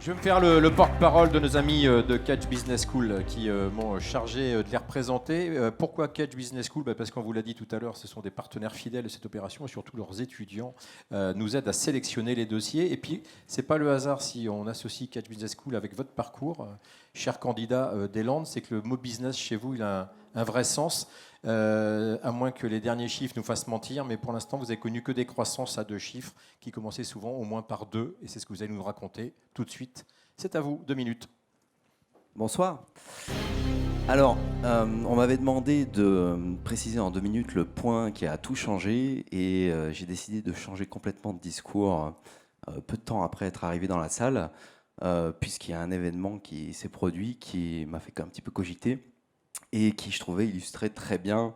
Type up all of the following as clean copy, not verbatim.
Je vais me faire le porte-parole de nos amis de Catch Business School qui m'ont chargé de les représenter. Pourquoi Catch Business School ? Parce qu'on vous l'a dit tout à l'heure, ce sont des partenaires fidèles de cette opération et surtout leurs étudiants nous aident à sélectionner les dossiers. Et puis, ce n'est pas le hasard si on associe Catch Business School avec votre parcours. Chers candidats des Landes, c'est que le mot business chez vous, il a un vrai sens. À moins que les derniers chiffres nous fassent mentir, mais pour l'instant, vous n'avez connu que des croissances à 2 chiffres qui commençaient souvent au moins par 2, et c'est ce que vous allez nous raconter tout de suite. C'est à vous, 2 minutes. Bonsoir. Alors, on m'avait demandé de préciser en 2 minutes le point qui a tout changé, et j'ai décidé de changer complètement de discours peu de temps après être arrivé dans la salle, puisqu'il y a un événement qui s'est produit qui m'a fait un petit peu cogiter, et qui, je trouvais, illustrait très bien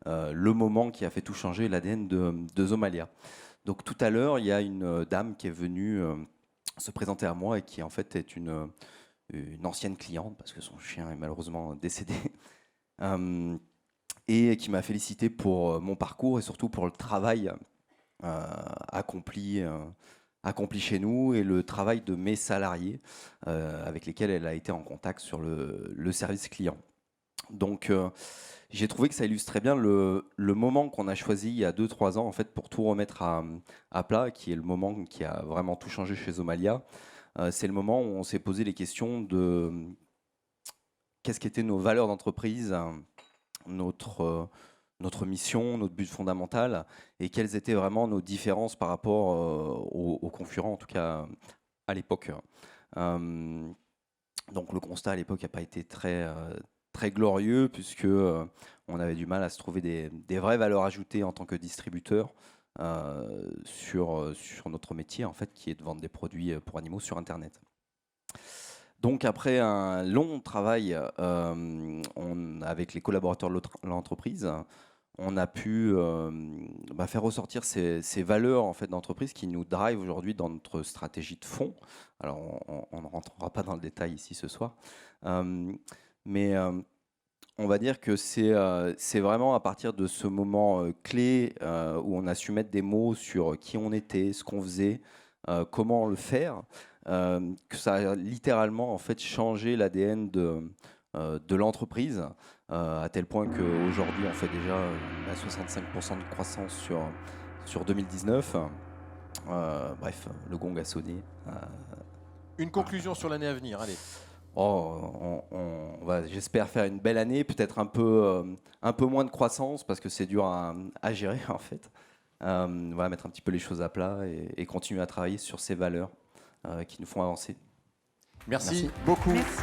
le moment qui a fait tout changer, l'ADN de Zomalia. Donc tout à l'heure, il y a une dame qui est venue se présenter à moi et qui en fait est une ancienne cliente, parce que son chien est malheureusement décédé, et qui m'a félicité pour mon parcours et surtout pour le travail accompli chez nous et le travail de mes salariés avec lesquels elle a été en contact sur le service client. Donc, j'ai trouvé que ça illustrait bien le moment qu'on a choisi il y a 2-3 ans en fait, pour tout remettre à plat, qui est le moment qui a vraiment tout changé chez Zomalia. C'est le moment où on s'est posé les questions de qu'est-ce qu'étaient nos valeurs d'entreprise, notre mission, notre but fondamental, et quelles étaient vraiment nos différences par rapport aux concurrents, en tout cas à l'époque. Donc le constat à l'époque n'a pas été très glorieux, puisque on avait du mal à se trouver des vraies valeurs ajoutées en tant que distributeur sur notre métier, en fait, qui est de vendre des produits pour animaux sur Internet. Donc après un long travail avec les collaborateurs de l'entreprise, on a pu faire ressortir ces valeurs en fait, d'entreprise qui nous drive aujourd'hui dans notre stratégie de fond. Alors on ne rentrera pas dans le détail ici ce soir, mais on va dire que c'est vraiment à partir de ce moment clé où on a su mettre des mots sur qui on était, ce qu'on faisait, comment le faire, que ça a littéralement en fait changé l'ADN de l'entreprise, à tel point qu'aujourd'hui on fait déjà 65% de croissance sur 2019. Bref, le gong a sonné. Une conclusion sur l'année à venir, allez. On va, j'espère, faire une belle année, peut-être un peu moins de croissance, parce que c'est dur à gérer en fait. On va mettre un petit peu les choses à plat et continuer à travailler sur ces valeurs qui nous font avancer. Merci beaucoup. Merci.